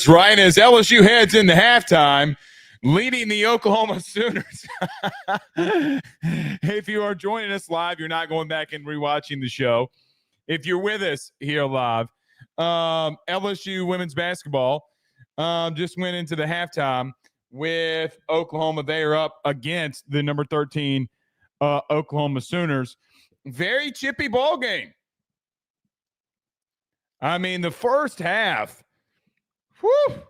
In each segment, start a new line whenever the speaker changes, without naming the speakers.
Right as LSU heads into halftime, leading the Oklahoma Sooners. If you are joining us live, you're not going back and rewatching the show. If you're with us here live, LSU women's basketball just went into the halftime with Oklahoma. They are up against the number 13 Oklahoma Sooners. Very chippy ball game. I mean, the first half. Whew.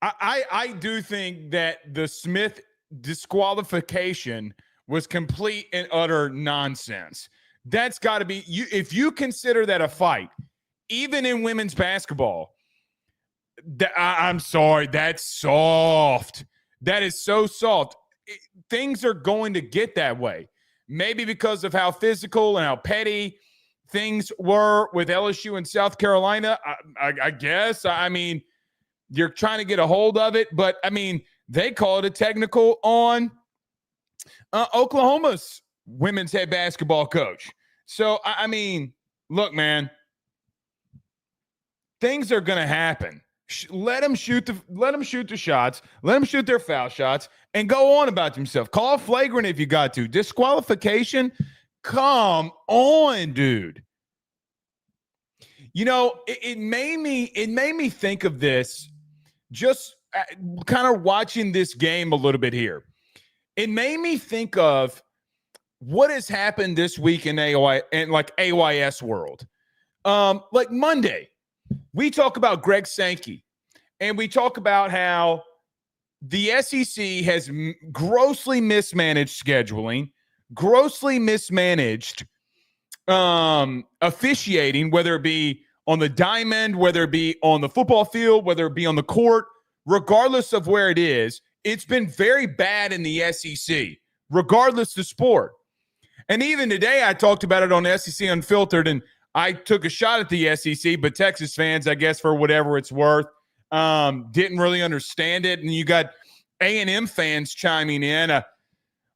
I do think that the Smith disqualification was complete and utter nonsense. That's got to be you. If you consider that a fight, even in women's basketball, I'm sorry, that's soft. That is so soft. Things are going to get that way. Maybe because of how physical and how petty things were with LSU and South Carolina, I guess. I mean, you're trying to get a hold of it, but, I mean, they call it a technical on Oklahoma's women's head basketball coach. So, I mean, look, man, things are going to happen. Let them shoot the shots, let them shoot their foul shots, and go on about themselves. Call flagrant if you got to. Disqualification, come on, dude. You know, it made me think of this just kind of watching this game a little bit here. It made me think of what has happened this week in AYS world. Like Monday, we talk about Greg Sankey, and we talk about how the SEC has grossly mismanaged scheduling, grossly mismanaged officiating, whether it be on the diamond, whether it be on the football field, whether it be on the court, regardless of where it is, it's been very bad in the SEC, regardless of sport. And even today, I talked about it on SEC Unfiltered, and I took a shot at the SEC, but Texas fans, I guess, for whatever it's worth, didn't really understand it. And you got A&M fans chiming in,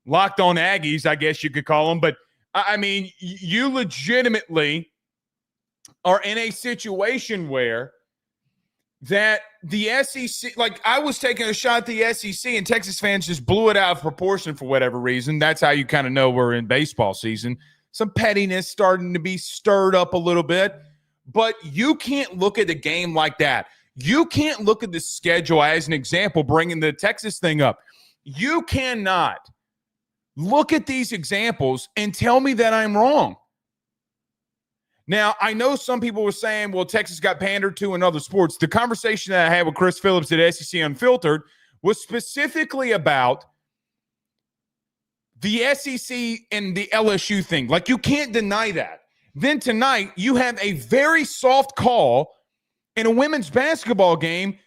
locked on Aggies, I guess you could call them. But, I mean, you legitimately are in a situation where that the SEC, like I was taking a shot at the SEC and Texas fans just blew it out of proportion for whatever reason. That's how you kind of know we're in baseball season. Some pettiness starting to be stirred up a little bit, but you can't look at the game like that. You can't look at the schedule as an example, bringing the Texas thing up. You cannot look at these examples and tell me that I'm wrong. Now, I know some people were saying, well, Texas got pandered to in other sports. The conversation that I had with Chris Phillips at SEC Unfiltered was specifically about the SEC and the LSU thing. Like, you can't deny that. Then tonight, you have a very soft call in a women's basketball game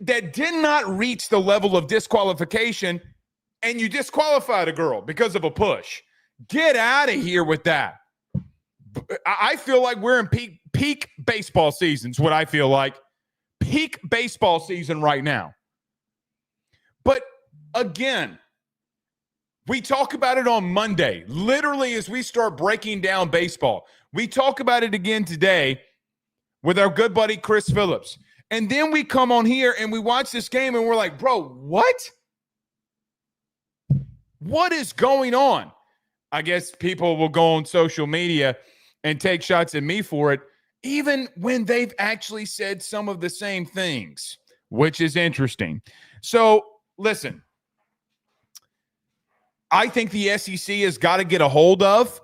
that did not reach the level of disqualification, and you disqualified a girl because of a push. Get out of here with that. I feel like we're in peak baseball season is what I feel like. Peak baseball season right now. But again, we talk about it on Monday, literally as we start breaking down baseball. We talk about it again today with our good buddy Chris Phillips. And then we come on here and we watch this game and we're like, bro, what? What is going on? I guess people will go on social media and take shots at me for it, even when they've actually said some of the same things, which is interesting. So, listen, I think the SEC has got to get a hold of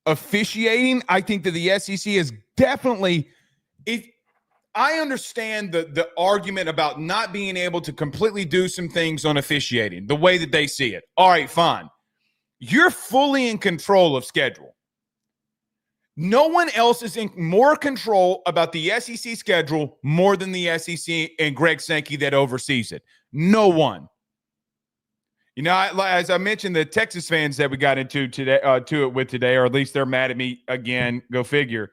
officiating. I think that the SEC is definitely – I understand the argument about not being able to completely do some things on officiating, the way that they see it. All right, fine. You're fully in control of schedule. No one else is in more control about the SEC schedule more than the SEC and Greg Sankey that oversees it. No one. You know, as I mentioned, the Texas fans that we got into today, today, or at least they're mad at me again. Go figure.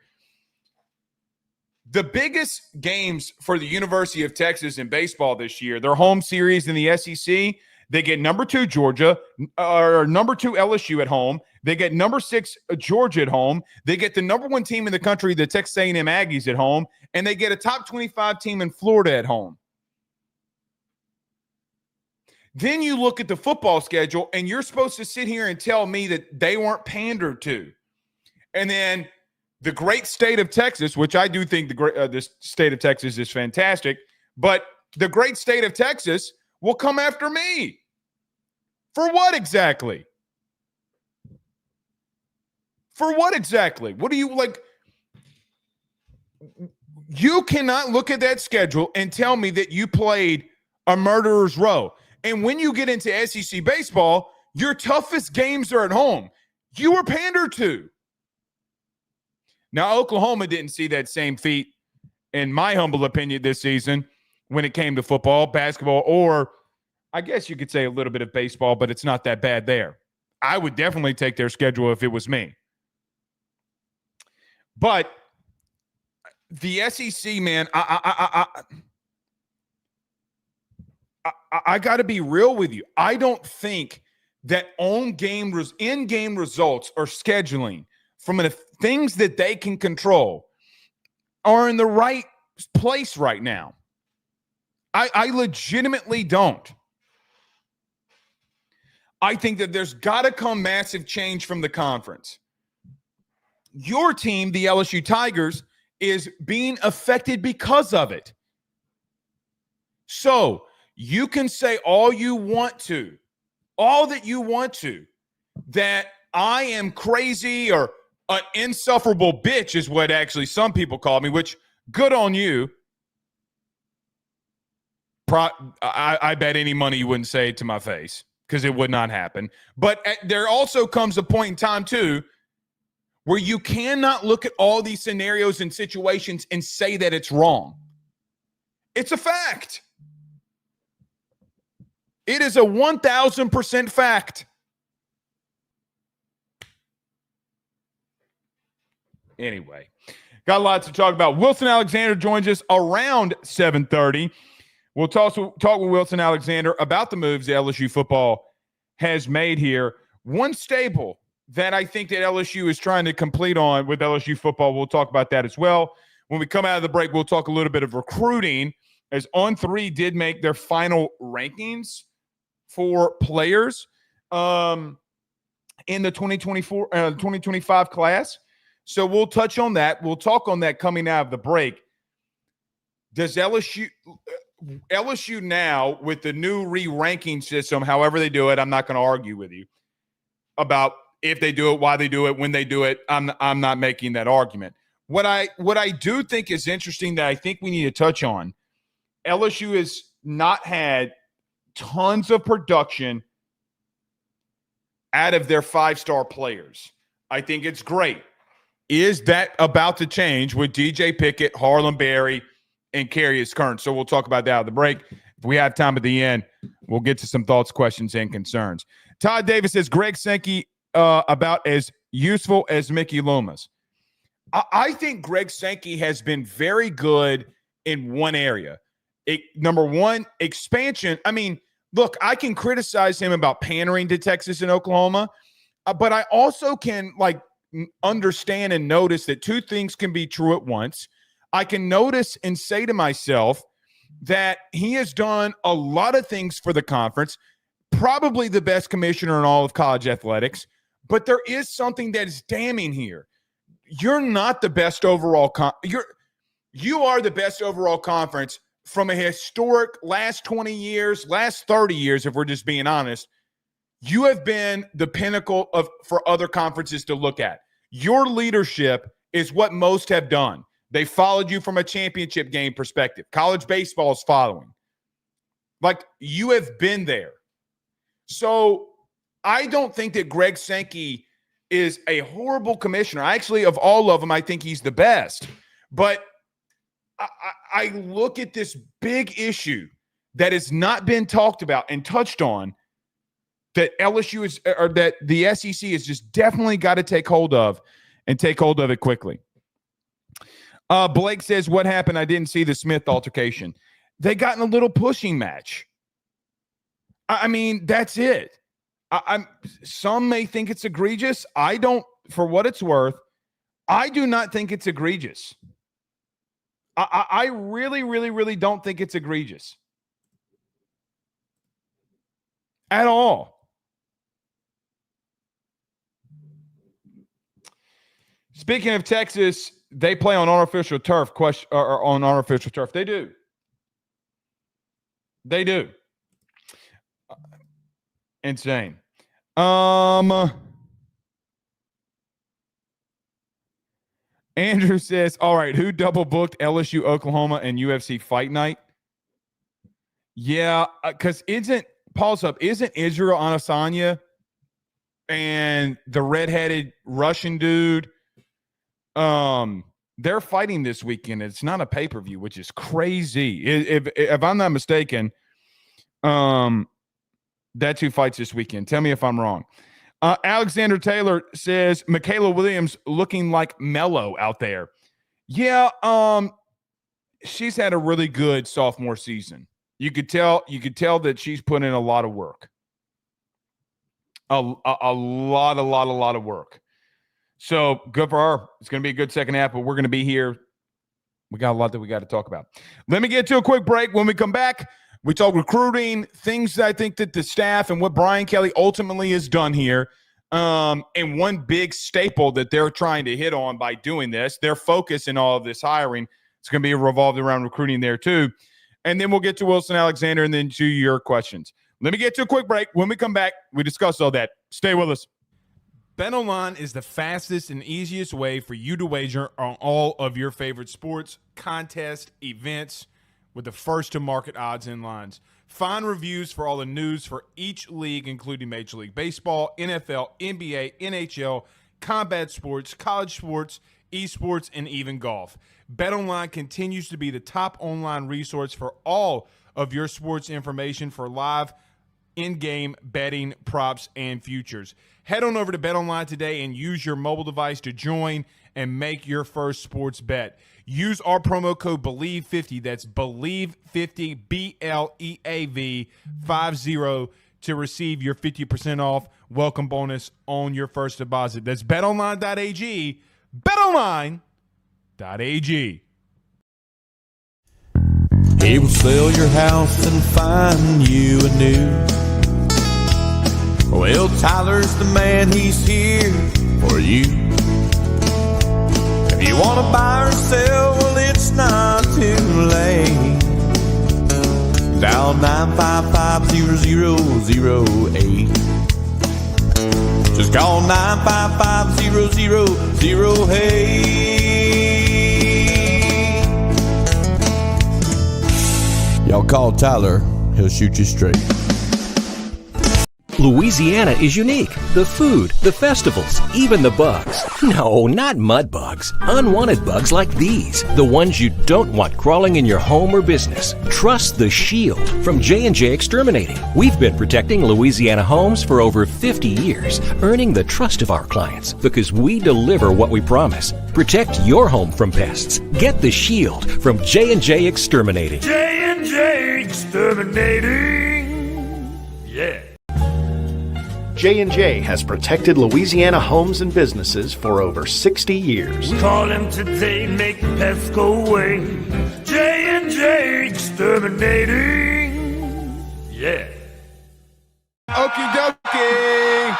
The biggest games for the University of Texas in baseball this year, their home series in the SEC, they get number 2 Georgia or number 2 LSU at home. They get number 6 Georgia at home. They get the number 1 team in the country, the Texas A&M Aggies, at home, and they get a top 25 team in Florida at home. Then you look at the football schedule, and you're supposed to sit here and tell me that they weren't pandered to. And then the great state of Texas, which I do think the state of Texas is fantastic, but the great state of Texas will come after me. For what exactly? For what exactly? What do you like? You cannot look at that schedule and tell me that you played a murderer's row. And when you get into SEC baseball, your toughest games are at home. You were pandered to. Now, Oklahoma didn't see that same feat, in my humble opinion, this season when it came to football, basketball, or I guess you could say a little bit of baseball, but it's not that bad there. I would definitely take their schedule if it was me. But the SEC, man, I got to be real with you. I don't think that in-game results or scheduling from the things that they can control are in the right place right now. I legitimately don't. I think that there's got to come massive change from the conference. Your team, the LSU Tigers, is being affected because of it. So you can say all you want to, all that you want to, that I am crazy or an insufferable bitch is what actually some people call me, which good on you. I bet any money you wouldn't say it to my face because it would not happen. But there also comes a point in time, too, where you cannot look at all these scenarios and situations and say that it's wrong. It's a fact. It is a 1,000% fact. Anyway, got lots to talk about. Wilson Alexander joins us around 7:30. We'll talk with Wilson Alexander about the moves that LSU football has made here. One staple that I think that LSU is trying to complete on with LSU football, we'll talk about that as well. When we come out of the break, we'll talk a little bit of recruiting, as On3 did make their final rankings for players in the 2025 class. So we'll touch on that. We'll talk on that coming out of the break. Does LSU now, with the new re-ranking system, however they do it, I'm not going to argue with you about if they do it, why they do it, when they do it. I'm not making that argument. What I do think is interesting that I think we need to touch on, LSU has not had tons of production out of their 5-star players. I think it's great. Is that about to change with DJ Pickett, Harlan Berry, and Carius Kern? So we'll talk about that at the break. If we have time at the end, we'll get to some thoughts, questions, and concerns. Todd Davis says Greg Sankey about as useful as Mickey Loomis. I think Greg Sankey has been very good in one area. Number one, expansion. I mean, look, I can criticize him about pandering to Texas and Oklahoma, but I also can understand and notice that two things can be true at once. I can notice and say to myself that he has done a lot of things for the conference, probably the best commissioner in all of college athletics, but there is something that is damning here. You're not the best overall. You are the best overall conference from a historic last 20 years, last 30 years, if we're just being honest. You have been the pinnacle for other conferences to look at. Your leadership is what most have done. They followed you from a championship game perspective. College baseball is following. You have been there. So I don't think that Greg Sankey is a horrible commissioner. Actually, of all of them, I think he's the best. But I look at this big issue that has not been talked about and touched on, that LSU is, or that the SEC has just definitely got to take hold of, and take hold of it quickly. Blake says, what happened? I didn't see the Smith altercation. They got in a little pushing match. I mean, that's it. Some may think it's egregious. I don't, for what it's worth, I do not think it's egregious. I really, really, really don't think it's egregious at all. Speaking of Texas, they play on artificial turf. On artificial turf, they do. They do. Insane. Andrew says, all right, who double booked LSU, Oklahoma, and UFC Fight Night? Yeah, because isn't Israel Adesanya and the redheaded Russian dude, they're fighting this weekend. It's not a pay-per-view, which is crazy. If I'm not mistaken, that's who fights this weekend. Tell me if I'm wrong. Alexander Taylor says Michaela Williams looking like Mello out there. Yeah, she's had a really good sophomore season. You could tell that she's put in a lot of work. A lot of work. So good for her. It's going to be a good second half, but we're going to be here. We got a lot that we got to talk about. Let me get to a quick break. When we come back, we talk recruiting, things that I think that the staff and what Brian Kelly ultimately has done here. And one big staple that they're trying to hit on by doing this, their focus in all of this hiring, it's going to be revolved around recruiting there too. And then we'll get to Wilson Alexander and then to your questions. Let me get to a quick break. When we come back, we discuss all that. Stay with us. BetOnline is the fastest and easiest way for you to wager on all of your favorite sports, contests, events, with the first-to-market odds and lines. Find reviews for all the news for each league, including Major League Baseball, NFL, NBA, NHL, combat sports, college sports, esports, and even golf. BetOnline continues to be the top online resource for all of your sports information for live in-game betting, props, and futures. Head on over to BetOnline today and use your mobile device to join and make your first sports bet. Use our promo code BELIEVE50, that's BELIEVE50, BLEAV 50, to receive your 50% off welcome bonus on your first deposit. That's betonline.ag, betonline.ag.
He will sell your house and find you a new. Well, Tyler's the man, he's here for you. If you want to buy or sell, well, it's not too late. Dial 955-0008. Just call 955-0008. Y'all call Tyler, he'll shoot you straight.
Louisiana is unique. The food, the festivals, even the bugs. No, not mud bugs. Unwanted bugs like these. The ones you don't want crawling in your home or business. Trust the Shield from J&J Exterminating. We've been protecting Louisiana homes for over 50 years, earning the trust of our clients because we deliver what we promise. Protect your home from pests. Get the Shield from J&J Exterminating.
J&J Exterminating. Yeah.
J&J has protected Louisiana homes and businesses for over 60 years.
Call him today, make the pests go away. J&J Exterminating. Yeah.
Okie dokie.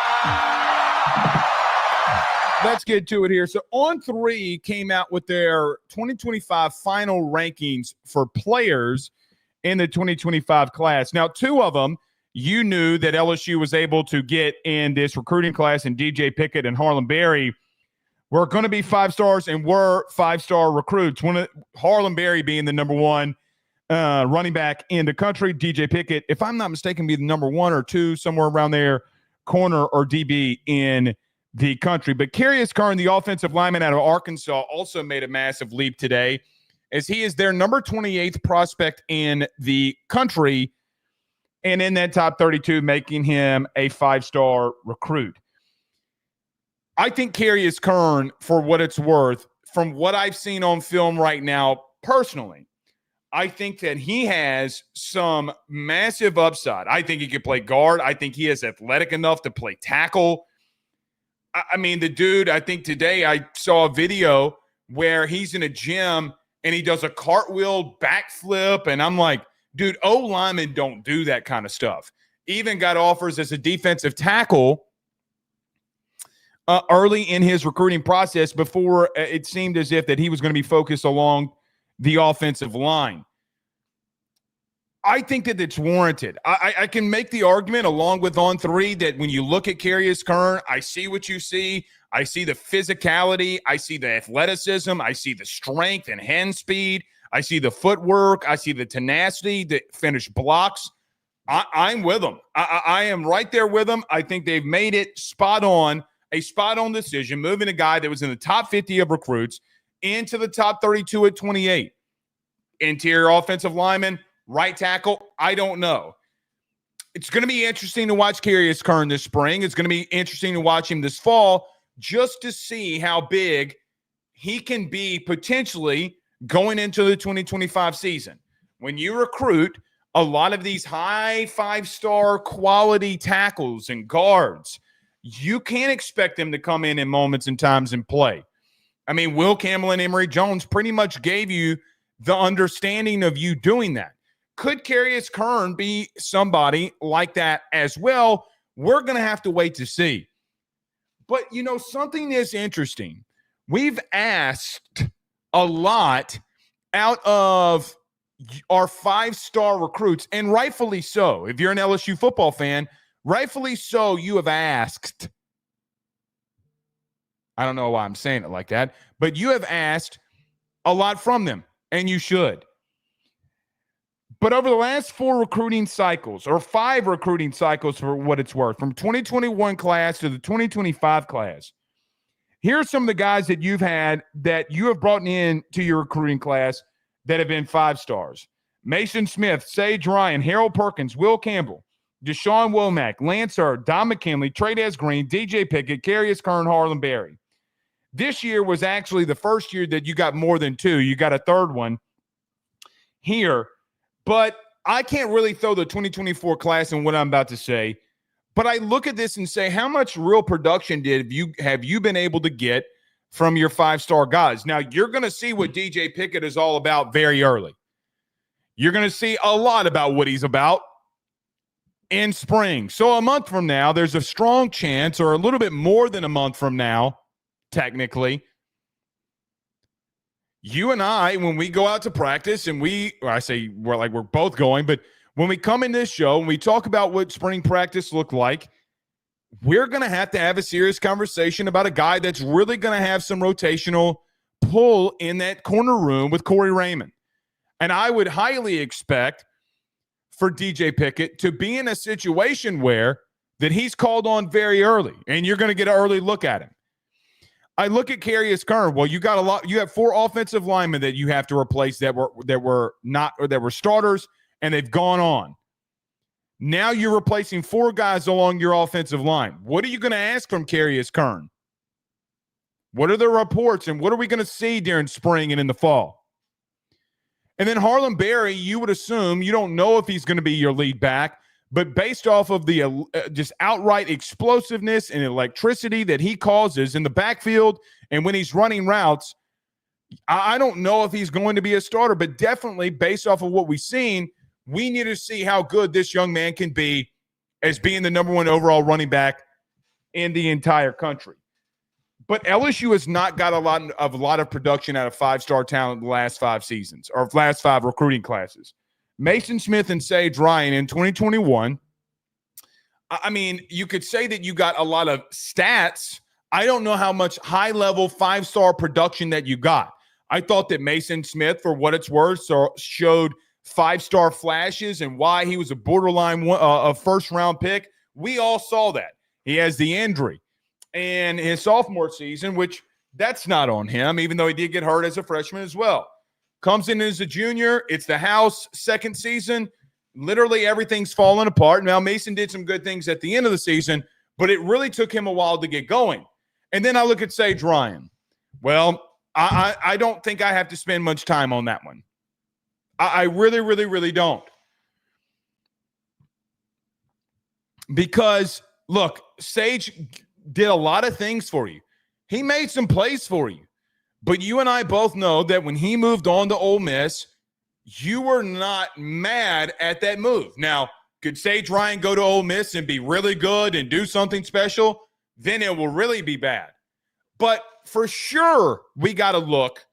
Let's get to it here. So On3 came out with their 2025 final rankings for players in the 2025 class. Now, two of them you knew that LSU was able to get in this recruiting class, and DJ Pickett and Harlan Berry were going to be 5 stars and were 5-star recruits. Harlan Berry being the number one running back in the country. DJ Pickett, if I'm not mistaken, be the number 1 or 2, somewhere around there, corner or DB in the country. But Curious Curran, the offensive lineman out of Arkansas, also made a massive leap today, as he is their number 28th prospect in the country, and in that top 32, making him a 5-star recruit. I think Curious Curran, for what it's worth, from what I've seen on film right now, personally, I think that he has some massive upside. I think he could play guard. I think he is athletic enough to play tackle. I mean, the dude, I think today I saw a video where he's in a gym and he does a cartwheel backflip. And I'm like, dude, O-linemen don't do that kind of stuff. Even got offers as a defensive tackle early in his recruiting process before it seemed as if that he was going to be focused along the offensive line. I think that it's warranted. I can make the argument along with On 3 that when you look at Carius Kern, I see what you see. I see the physicality. I see the athleticism. I see the strength and hand speed. I see the footwork. I see the tenacity, the finished blocks. I'm with them. I am right there with them. I think they've made it spot on, a spot-on decision, moving a guy that was in the top 50 of recruits into the top 32 at 28. Interior offensive lineman, right tackle, I don't know. It's going to be interesting to watch Carius Kern this spring. It's going to be interesting to watch him this fall just to see how big he can be potentially going into the 2025 season. When you recruit a lot of these high five-star quality tackles and guards, you can't expect them to come in moments and times and play. I mean, Will Campbell and Emory Jones pretty much gave you the understanding of you doing that. Could Carius Kern be somebody like that as well? We're going to have to wait to see. But, you know, something is interesting. We've asked a lot out of our five-star recruits, and rightfully so. If you're an LSU football fan, rightfully so, you have asked. I don't know why I'm saying it like that, but you have asked a lot from them, and you should. But over the last 4 recruiting cycles, or 5 recruiting cycles for what it's worth, from 2021 class to the 2025 class, here are some of the guys that you've had that you have brought in to your recruiting class that have been 5 stars. Mason Smith, Sage Ryan, Harold Perkins, Will Campbell, Deshaun Womack, Lance Hurd, Don McKinley, Trey'Dez Green, DJ Pickett, Carius Kern, Harlan Berry. This year was actually the first year that you got more than 2. You got a third one here. But I can't really throw the 2024 class in what I'm about to say. But I look at this and say, how much real production have you been able to get from your 5-star guys? Now, you're going to see what DJ Pickett is all about very early. You're going to see a lot about what he's about in spring. So a month from now, there's a strong chance, or a little bit more than a month from now, technically, you and I, when we go out to practice, and we're both going, but when we come in this show and we talk about what spring practice looked like, we're going to have a serious conversation about a guy that's really going to have some rotational pull in that corner room with Corey Raymond. And I would highly expect for DJ Pickett to be in a situation where that he's called on very early, and you're going to get an early look at him. I look at Carius Kern. Well, you got a lot. You have 4 offensive linemen that you have to replace that were starters, and they've gone on. Now you're replacing 4 guys along your offensive line. What are you going to ask from Carius Kern? What are the reports, and what are we going to see during spring and in the fall? And then Harlan Berry, you would assume, you don't know if he's going to be your lead back, but based off of the just outright explosiveness and electricity that he causes in the backfield and when he's running routes, I don't know if he's going to be a starter, but definitely based off of what we've seen, we need to see how good this young man can be as being the number 1 overall running back in the entire country. But LSU has not got a lot of production out of 5-star talent the last 5 seasons, or last 5 recruiting classes. Mason Smith and Sage Ryan in 2021. I mean, you could say that you got a lot of stats. I don't know how much high-level 5-star production that you got. I thought that Mason Smith, for what it's worth, showed 5-star flashes and why he was a borderline a first-round pick. We all saw that. He has the injury. And his sophomore season, which that's not on him, even though he did get hurt as a freshman as well. Comes in as a junior. It's the house second season. Literally everything's falling apart. Now, Mason did some good things at the end of the season, but it really took him a while to get going. And then I look at Sage Ryan. Well, I don't think I have to spend much time on that one. I really, really, really don't. Because, look, Sage did a lot of things for you. He made some plays for you. But you and I both know that when he moved on to Ole Miss, you were not mad at that move. Now, could Sage Ryan go to Ole Miss and be really good and do something special? Then it will really be bad. But for sure, we got to look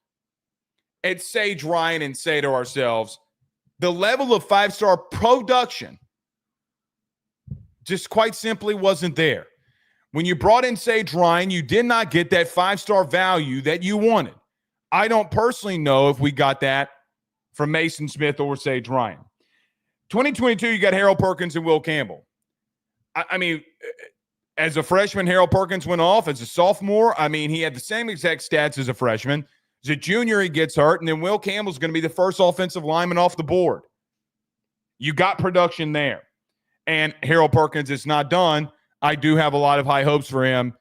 at Sage Ryan and say to ourselves, the level of five-star production just quite simply wasn't there. When you brought in Sage Ryan, you did not get that five-star value that you wanted. I don't personally know if we got that from Mason Smith or Sage Ryan. 2022, you got Harold Perkins and Will Campbell. I mean, as a freshman, Harold Perkins went off. As a sophomore, I mean, he had the same exact stats as a freshman. As a junior, he gets hurt, and then Will Campbell's going to be the first offensive lineman off the board. You got production there. And Harold Perkins is not done. I do have a lot of high hopes for him.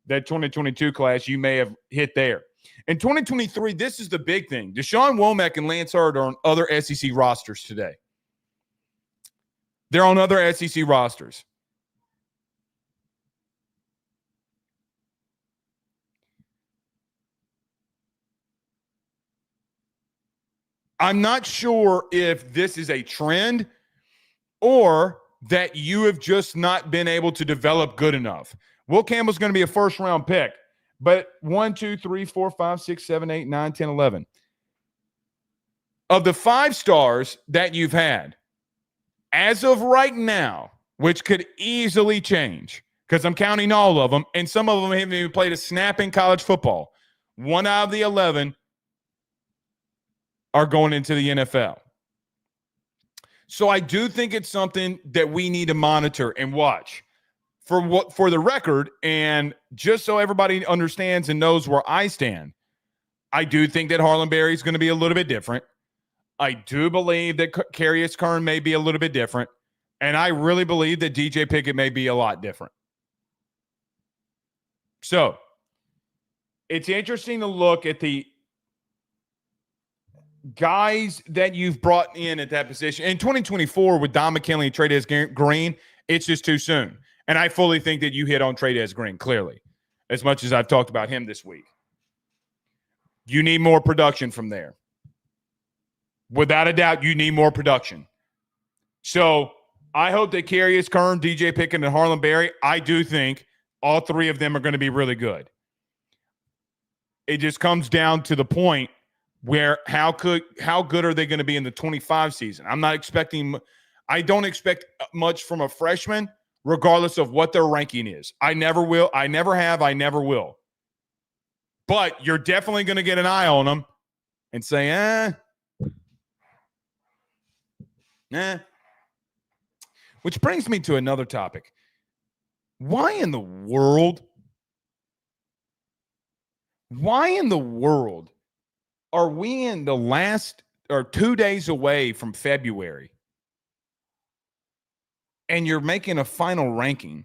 That 2022 class, you may have hit there. In 2023, this is the big thing. Deshaun Womack and Lance Hurd are on other SEC rosters today. They're on other SEC rosters. I'm not sure if this is a trend or that you have just not been able to develop good enough. Will Campbell's going to be a first-round pick, but 1, 2, 3, 4, 5, 6, 7, 8, 9, 10, 11. Of the 5 stars that you've had, as of right now, which could easily change, because I'm counting all of them, and some of them haven't even played a snap in college football. 1 out of the 11 are going into the NFL. So I do think it's something that we need to monitor and watch. For the record, and just so everybody understands and knows where I stand, I do think that Harlan Berry is going to be a little bit different. I do believe that Carius Kern may be a little bit different. And I really believe that DJ Pickett may be a lot different. So it's interesting to look at the guys that you've brought in at that position. In 2024 with Don McKinley and Trey'Dez Green, it's just too soon. And I fully think that you hit on Trey'Dez Green, clearly, as much as I've talked about him this week. You need more production from there. Without a doubt, you need more production. So I hope that Carius Kern, DJ Pickett, and Harlan Berry, I do think all 3 of them are going to be really good. It just comes down to the point where how good are they going to be in the 25 season? I don't expect much from a freshman, regardless of what their ranking is. I never will. I never have. I never will. But you're definitely going to get an eye on them and say, Which brings me to another topic. Why in the world are we in the last or 2 days away from February and you're making a final ranking?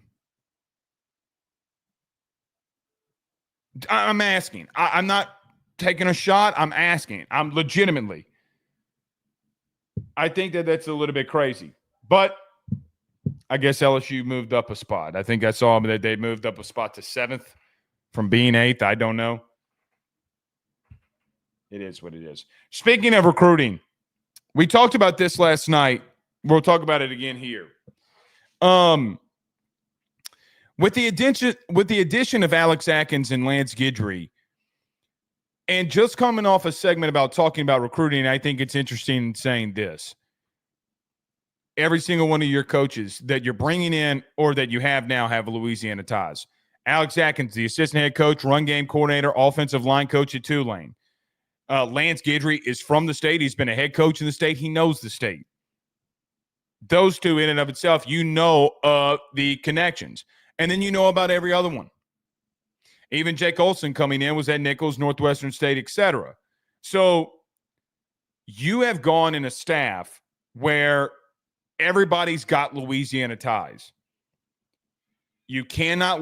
I'm asking. I'm not taking a shot. I'm asking. I'm legitimately. I think that that's a little bit crazy. But I guess LSU moved up a spot. I think I saw that they moved up a spot to 7th from being 8th. I don't know. It is what it is. Speaking of recruiting, we talked about this last night. We'll talk about it again here. With the addition of Alex Atkins and Lance Guidry, and just coming off a segment about talking about recruiting, I think it's interesting saying this. Every single one of your coaches that you're bringing in or that you have now have Louisiana ties. Alex Atkins, the assistant head coach, run game coordinator, offensive line coach at Tulane. Lance Guidry is from the state. He's been a head coach in the state. He knows the state. Those two in and of itself, you know the connections. And then you know about every other one. Even Jake Olson coming in was at Nichols, Northwestern State, etc. So you have gone in a staff where everybody's got Louisiana ties. You cannot,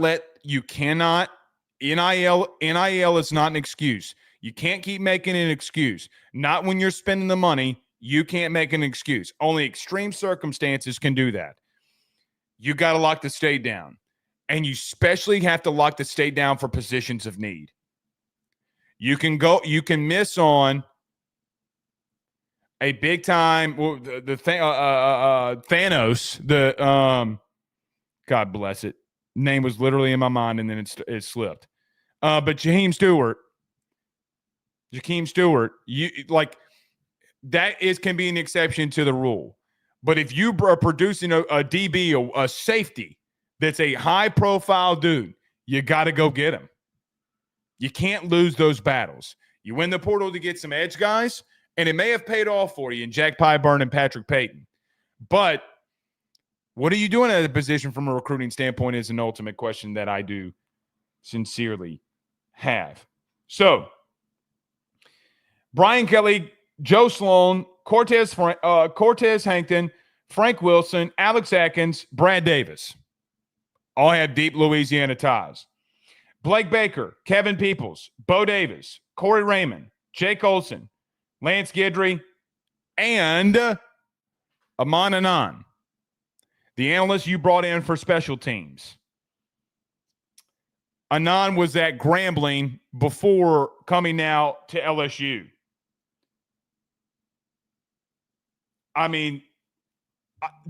NIL is not an excuse. You can't keep making an excuse. Not when you're spending the money You can't make an excuse. Only extreme circumstances can do that. You got to lock the state down. And you especially have to lock the state down for positions of need. You can miss on a big time, Thanos, God bless it. Name was literally in my mind and then it slipped. But Jakeem Stewart, can be an exception to the rule. But if you are producing a DB, a safety that's a high profile dude, you got to go get him. You can't lose those battles. You win the portal to get some edge guys, and it may have paid off for you in Jack Pyburn and Patrick Payton. But what are you doing at a position from a recruiting standpoint is an ultimate question that I do sincerely have. So, Brian Kelly, Joe Sloan, Cortez Hankton, Frank Wilson, Alex Atkins, Brad Davis all have deep Louisiana ties. Blake Baker, Kevin Peoples, Bo Davis, Corey Raymond, Jake Olson, Lance Guidry, and Aman Anan, the analyst you brought in for special teams. Anan was at Grambling before coming out to LSU. I mean,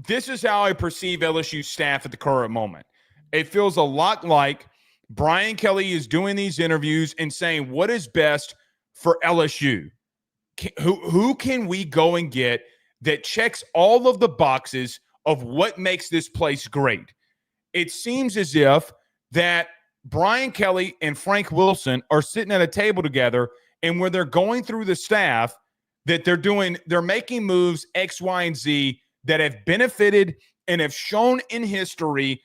this is how I perceive LSU staff at the current moment. It feels a lot like Brian Kelly is doing these interviews and saying what is best for LSU. Who can we go and get that checks all of the boxes of what makes this place great? It seems as if that Brian Kelly and Frank Wilson are sitting at a table together, and where they're going through the staff, that they're making moves X, Y, and Z that have benefited and have shown in history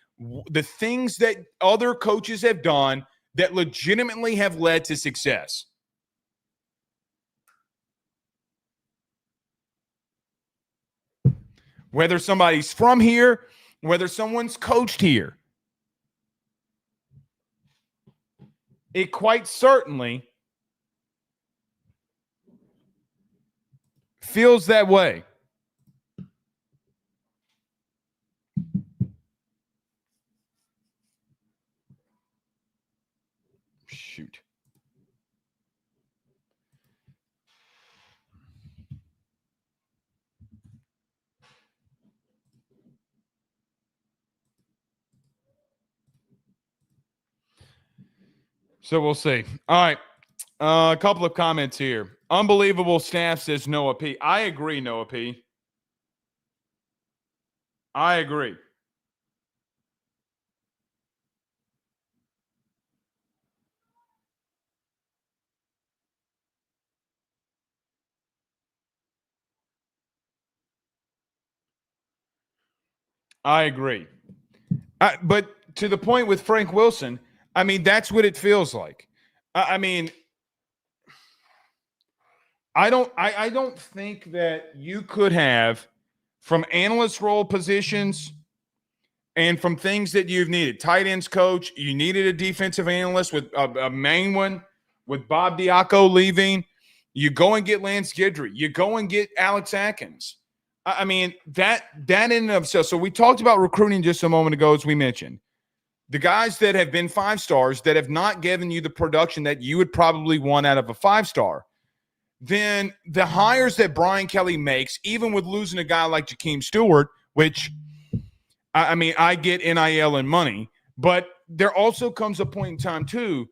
the things that other coaches have done that legitimately have led to success. Whether somebody's from here, whether someone's coached here, it quite certainly feels that way. Shoot. So we'll see. All right. A couple of comments here. Unbelievable staff, says Noah P. I agree, Noah P. I agree. I agree. But to the point with Frank Wilson, I mean, that's what it feels like. I mean, I don't think that you could have, from analyst role positions and from things that you've needed. Tight ends coach, you needed a defensive analyst with a main one with Bob Diaco leaving. You go and get Lance Guidry. You go and get Alex Atkins. I mean, that in and of itself. So we talked about recruiting just a moment ago, as we mentioned. The guys that have been 5-stars that have not given you the production that you would probably want out of a 5-star. Then the hires that Brian Kelly makes, even with losing a guy like Jakeem Stewart, which, I mean, I get NIL and money, but there also comes a point in time, too,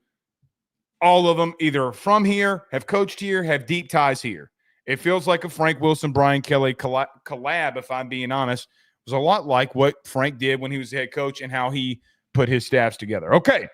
all of them either from here, have coached here, have deep ties here. It feels like a Frank Wilson, Brian Kelly collab, if I'm being honest. It was a lot like what Frank did when he was the head coach and how he put his staffs together. Okay.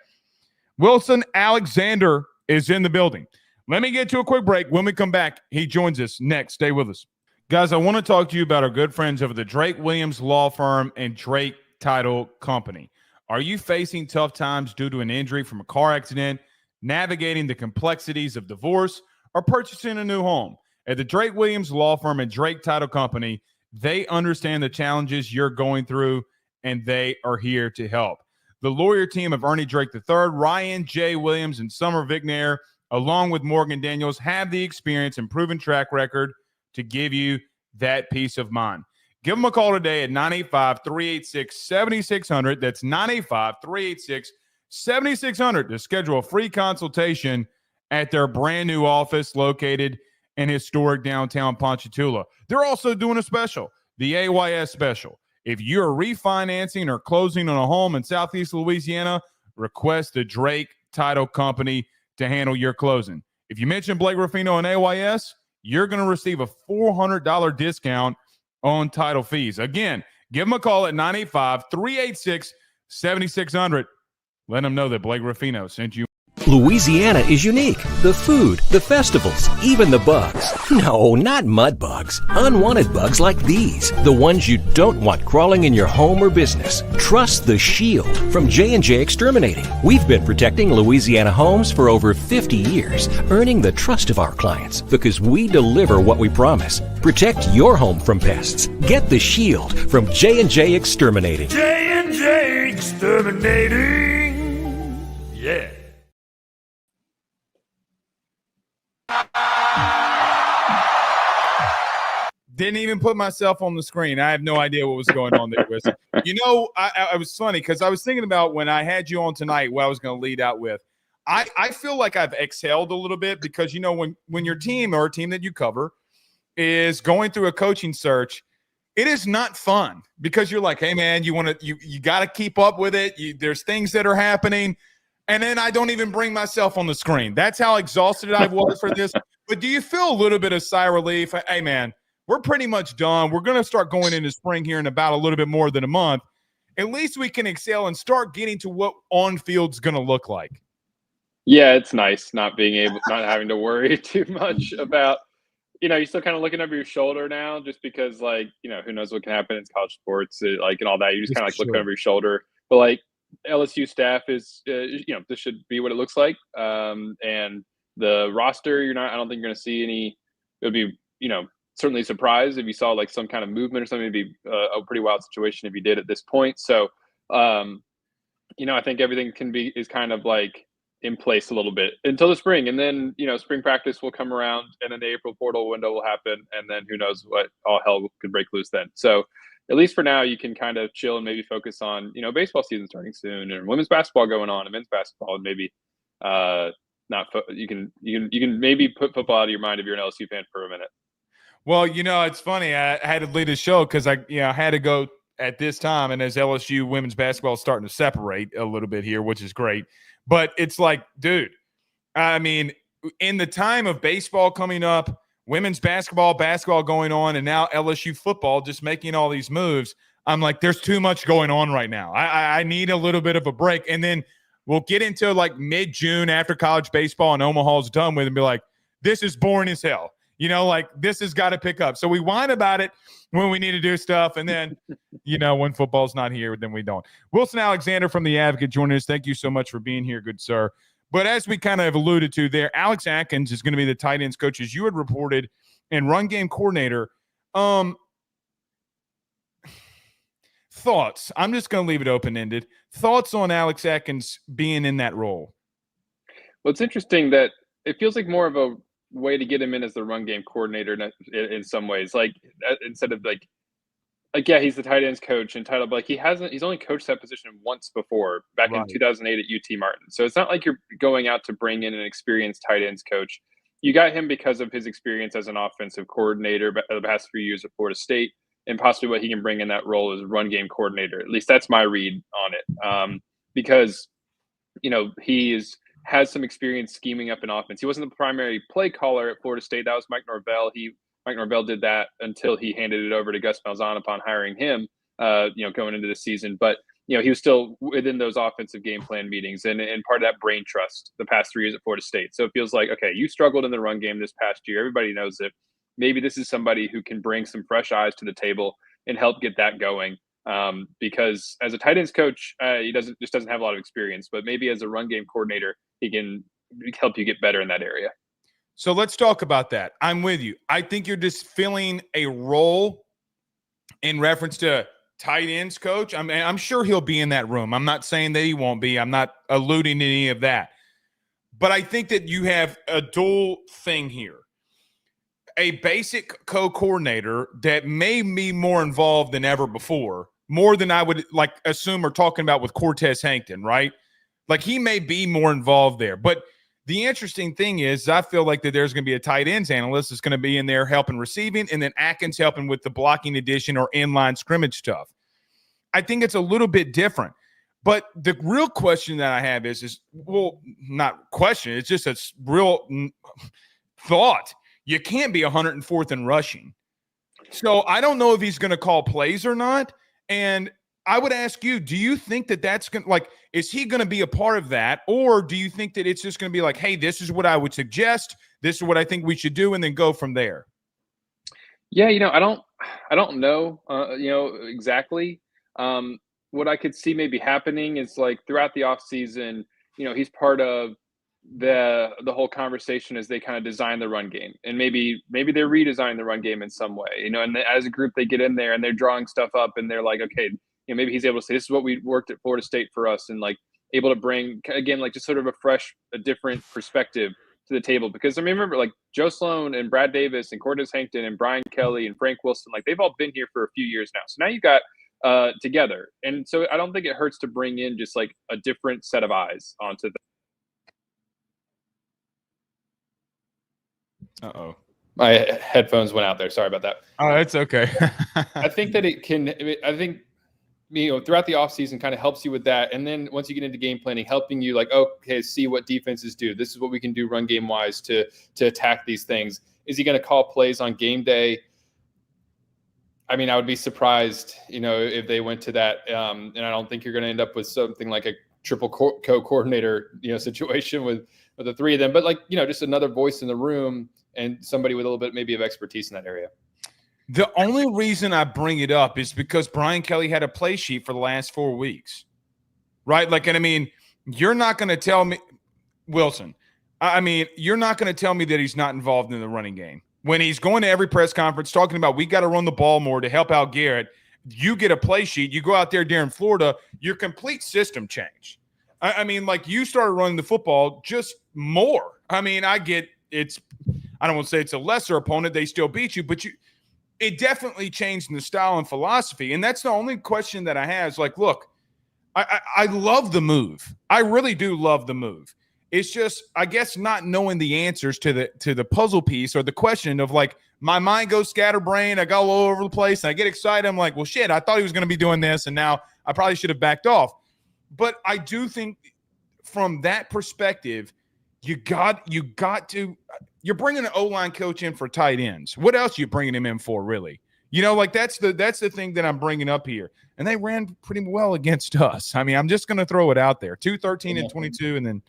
Wilson Alexander is in the building. Let me get to a quick break. When we come back, he joins us next. Stay with us. Guys, I want to talk to you about our good friends over the Drake Williams Law Firm and Drake Title Company. Are you facing tough times due to an injury from a car accident, navigating the complexities of divorce, or purchasing a new home? At the Drake Williams Law Firm and Drake Title Company, they understand the challenges you're going through, and they are here to help. The lawyer team of Ernie Drake III, Ryan J. Williams, and Summer Vignair, along with Morgan Daniels, have the experience and proven track record to give you that peace of mind. Give them a call today at 985-386-7600. That's 985-386-7600 to schedule a free consultation at their brand new office located in historic downtown Ponchatoula. They're also doing a special, the AYS special. If you're refinancing or closing on a home in Southeast Louisiana, request the Drake Title Company to handle your closing. If you mention Blake Ruffino and AYS, you're going to receive a $400 discount on title fees. Again, give them a call at 985-386-7600. Let them know that Blake Ruffino sent you.
Louisiana is unique. The food, the festivals, even the bugs. No, not mud bugs. Unwanted bugs like these. The ones you don't want crawling in your home or business. Trust the Shield from J&J Exterminating. We've been protecting Louisiana homes for over 50 years, earning the trust of our clients because we deliver what we promise. Protect your home from pests. Get the Shield from J&J Exterminating.
J&J Exterminating. Yeah.
Didn't even put myself on the screen. I have no idea what was going on there. You know, I was funny because I was thinking about when I had you on tonight what I was going to lead out with. I feel like I've exhaled a little bit because, you know, when your team or a team that you cover is going through a coaching search, it is not fun because you're like, hey, man, you got to keep up with it. There's things that are happening. And then I don't even bring myself on the screen. That's how exhausted I was for this. But do you feel a little bit of sigh of relief? Hey, man, we're pretty much done. We're going to start going into spring here in about a little bit more than a month. At least we can excel and start getting to what on-field's going to look like.
Yeah, it's nice not having to worry too much about, you know, you're still kind of looking over your shoulder now just because, like, you know, who knows what can happen in college sports, like, and all that. You just kind of like looking over your shoulder. But, like, LSU staff is, you know, this should be what it looks like. And the roster, I don't think you're going to see any, it would be, you know, certainly surprised if you saw like some kind of movement or something. It'd be a pretty wild situation if you did at this point. So, you know, I think everything is kind of like in place a little bit until the spring. And then, you know, spring practice will come around and then the April portal window will happen. And then who knows what all hell could break loose then. So at least for now, you can kind of chill and maybe focus on, you know, baseball season starting soon and women's basketball going on and men's basketball, and maybe you can maybe put football out of your mind if you're an LSU fan for a minute.
Well, you know, it's funny. I had to lead a show because I had to go at this time, and as LSU women's basketball is starting to separate a little bit here, which is great. But it's like, dude, I mean, in the time of baseball coming up, women's basketball going on, and now LSU football just making all these moves, I'm like, there's too much going on right now. I need a little bit of a break. And then we'll get into like mid-June after college baseball and Omaha's done with and be like, this is boring as hell. You know, like this has got to pick up. So we whine about it when we need to do stuff. And then, you know, when football's not here, then we don't. Wilson Alexander from The Advocate joining us. Thank you so much for being here, good sir. But as we kind of alluded to there, Alex Atkins is going to be the tight ends coach, as you had reported, and run game coordinator. Thoughts? I'm just going to leave it open-ended. Thoughts on Alex Atkins being in that role?
Well, it's interesting that it feels like more of a way to get him in as the run game coordinator in some ways, like instead of like yeah, he's the tight ends coach and title, but like he's only coached that position once before back in 2008 at UT Martin. So it's not like you're going out to bring in an experienced tight ends coach. You got him because of his experience as an offensive coordinator the past few years at Florida State, and possibly what he can bring in that role as run game coordinator. At least that's my read on it. Because, you know, has some experience scheming up an offense. He wasn't the primary play caller at Florida State. That was Mike Norvell. Mike Norvell did that until he handed it over to Gus Malzahn upon hiring him, you know, going into the season. But, you know, he was still within those offensive game plan meetings and part of that brain trust the past 3 years at Florida State. So it feels like, okay, you struggled in the run game this past year. Everybody knows it. Maybe this is somebody who can bring some fresh eyes to the table and help get that going. Because as a tight ends coach, he doesn't have a lot of experience, but maybe as a run game coordinator, he can help you get better in that area.
So let's talk about that. I'm with you. I think you're just filling a role in reference to tight ends coach. I mean, I'm sure he'll be in that room. I'm not saying that he won't be. I'm not alluding to any of that. But I think that you have a dual thing here. a basic co-coordinator that may be more involved than ever before, more than I would like assume or talking about with Cortez Hankton, right? Like he may be more involved there. But the interesting thing is I feel like that there's going to be a tight ends analyst that's going to be in there helping receiving, and then Atkins helping with the blocking addition or inline scrimmage stuff. I think it's a little bit different. But the real question that I have is well, not question, it's just a real thought. You can't be 104th in rushing. So I don't know if he's going to call plays or not. And I would ask you, do you think that that's going to, like, is he going to be a part of that? Or do you think that it's just going to be like, hey, this is what I would suggest. This is what I think we should do. And then go from there.
Yeah. I don't know, exactly. What I could see maybe happening is like throughout the off season, he's part of the whole conversation as they kind of design the run game, and maybe they're redesigning the run game in some way, and as a group they get in there and they're drawing stuff up and they're like, okay, maybe he's able to say this is what we worked at Florida State for us, and like able to bring again like just sort of a different perspective to the table. Because I mean, remember like Joe Sloan and Brad Davis and Cortez Hankton and Brian Kelly and Frank Wilson, like they've all been here for a few years now, so now you've got together, and so I don't think it hurts to bring in just like a different set of eyes onto the
Uh-oh.
My headphones went out there. Sorry about that.
Oh, it's okay.
I think that throughout the offseason kind of helps you with that. And then once you get into game planning, helping you like, okay, see what defenses do. This is what we can do run game wise to attack these things. Is he going to call plays on game day? I mean, I would be surprised, if they went to that. And I don't think you're going to end up with something like a triple co-coordinator, situation with the three of them. But like, just another voice in the room and somebody with a little bit maybe of expertise in that area.
The only reason I bring it up is because Brian Kelly had a play sheet for the last 4 weeks, right? Like, and I mean, you're not going to tell me, Wilson, you're not going to tell me that he's not involved in the running game. When he's going to every press conference talking about we got to run the ball more to help out Garrett, you get a play sheet, you go out there during Florida, your complete system changed. I mean, like you started running the football just more. I mean, I don't want to say it's a lesser opponent. They still beat you, but it definitely changed in the style and philosophy. And that's the only question that I have is like, look, I love the move. I really do love the move. It's just, I guess, not knowing the answers to the puzzle piece or the question of like, my mind goes scatterbrained. I go all over the place and I get excited. I'm like, well, shit, I thought he was going to be doing this. And now I probably should have backed off. But I do think from that perspective, you're bringing an O-line coach in for tight ends. What else are you bringing him in for, really? Like that's the thing that I'm bringing up here. And they ran pretty well against us. I mean, I'm just going to throw it out there. 2-13-22, and then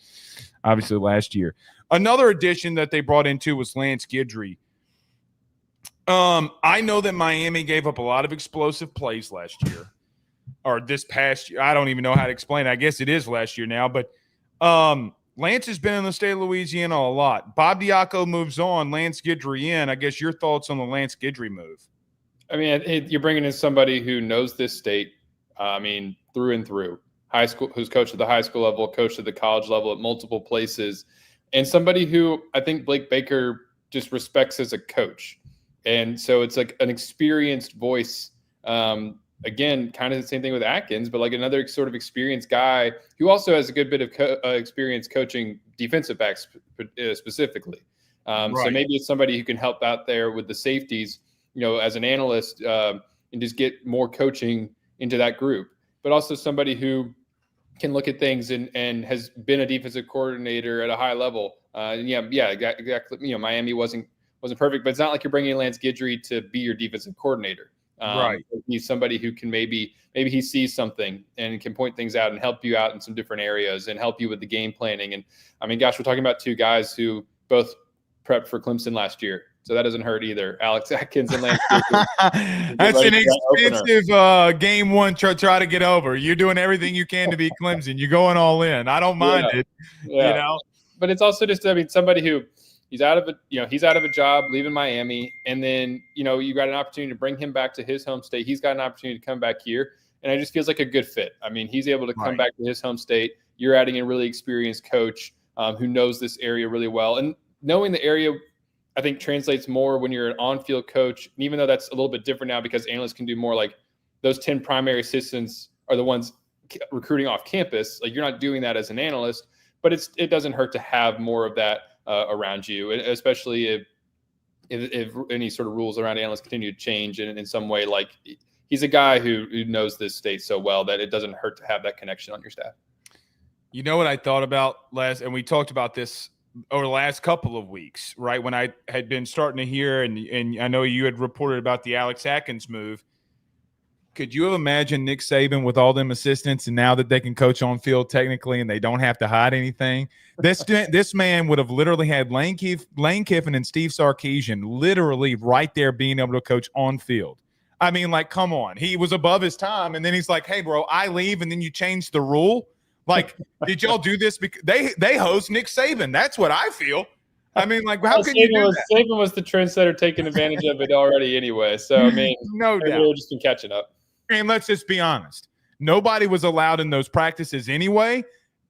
obviously last year. Another addition that they brought into was Lance Guidry. I know that Miami gave up a lot of explosive plays last year. Or this past year. I don't even know how to explain it. I guess it is last year now. But Lance has been in the state of Louisiana a lot. Bob Diaco moves on. Lance Guidry in. I guess your thoughts on the Lance Guidry move.
I mean, you're bringing in somebody who knows this state, through and through. High school, who's coached at the high school level, coached at the college level at multiple places. And somebody who I think Blake Baker just respects as a coach. And so it's like an experienced voice. Again, kind of the same thing with Atkins, but like another sort of experienced guy who also has a good bit of experience coaching defensive backs specifically. Right. So maybe it's somebody who can help out there with the safeties, as an analyst, and just get more coaching into that group. But also somebody who can look at things and has been a defensive coordinator at a high level. Exactly. Miami wasn't perfect, but it's not like you're bringing in Lance Guidry to be your defensive coordinator. Right. He's somebody who can maybe he sees something and can point things out and help you out in some different areas and help you with the game planning. And I mean, gosh, we're talking about two guys who both prepped for Clemson last year. So that doesn't hurt either. Alex Atkins and Lance Guidry.
That's an expensive game one try to get over. You're doing everything you can to beat Clemson. You're going all in. I don't mind it.
Yeah. But it's also just, somebody who he's out of a job, leaving Miami, and then you got an opportunity to bring him back to his home state. He's got an opportunity to come back here, and it just feels like a good fit. I mean, he's able to come back to his home state. You're adding a really experienced coach who knows this area really well, and knowing the area. I think translates more when you're an on-field coach. And even though that's a little bit different now because analysts can do more, like those 10 primary assistants are the ones recruiting off campus. Like you're not doing that as an analyst, but it doesn't hurt to have more of that around you, especially if any sort of rules around analysts continue to change in some way. Like he's a guy who knows this state so well that it doesn't hurt to have that connection on your staff.
You know what I thought about and we talked about this over the last couple of weeks, right? When I had been starting to hear, and I know you had reported about the Alex Atkins move. Could you have imagined Nick Saban with all them assistants, and now that they can coach on field technically and they don't have to hide anything? This man would have literally had Lane Kiffin and Steve Sarkisian literally right there being able to coach on field. I mean, like, come on. He was above his time, and then he's like, hey, bro, I leave, and then you change the rule? Like, did y'all do this? Because they host Nick Saban. That's what I feel. I mean, like, how can you do that?
Saban was the trendsetter taking advantage of it already anyway. So, I mean,
no doubt.
We've just been catching up.
And let's just be honest. Nobody was allowed in those practices anyway,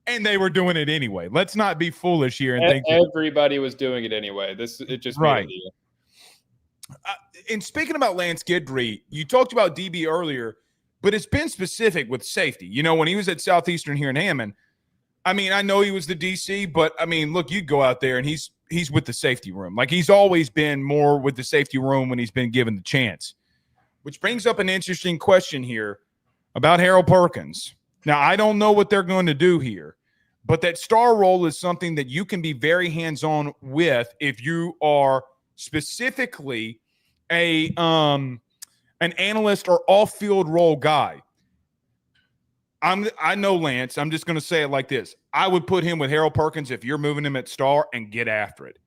and they were doing it anyway. Let's not be foolish here and think
everybody was doing it anyway. It just
right.
Made it
and speaking about Lance Guidry, you talked about DB earlier, but it's been specific with safety. You know, when he was at Southeastern here in Hammond, I mean, I know he was the DC, but I mean, look, you'd go out there and he's with the safety room. Like he's always been more with the safety room when he's been given the chance. Which brings up an interesting question here about Harold Perkins. Now, I don't know what they're going to do here, but that star role is something that you can be very hands-on with if you are specifically an analyst or off-field role guy. I know Lance. I'm just going to say it like this. I would put him with Harold Perkins if you're moving him at star and get after it.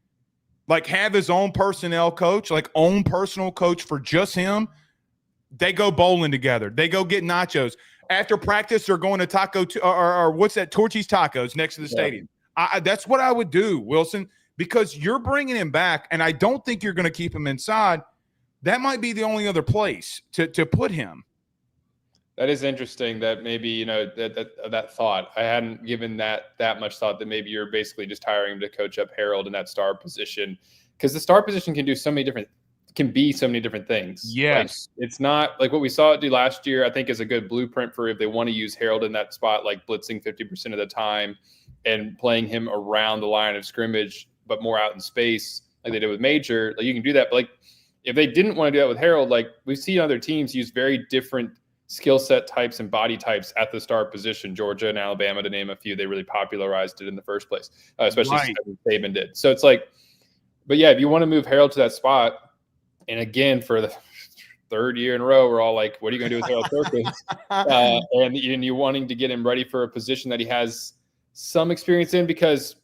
Like have his own personnel coach, like own personal coach for just him. They go bowling together. They go get nachos. After practice, they're going to or what's that? Torchy's Tacos next to the stadium. That's what I would do, Wilson, because you're bringing him back, and I don't think you're going to keep him inside. That might be the only other place to put him.
That is interesting that maybe, you know, that thought. I hadn't given that much thought that maybe you're basically just hiring him to coach up Harold in that star position, because the star position can be so many different things.
Yes.
Like, it's not like what we saw it do last year, I think is a good blueprint for if they want to use Harold in that spot, like blitzing 50% of the time and playing him around the line of scrimmage, but more out in space like they did with Major. Like you can do that. But like if they didn't want to do that with Harold, like we've seen other teams use very different skill set types and body types at the star position. Georgia and Alabama, to name a few, they really popularized it in the first place, especially since Saban did. So it's like, but yeah, if you want to move Harold to that spot, and again, for the third year in a row, we're all like, what are you going to do with Harold Perkins? And you're wanting to get him ready for a position that he has some experience in, because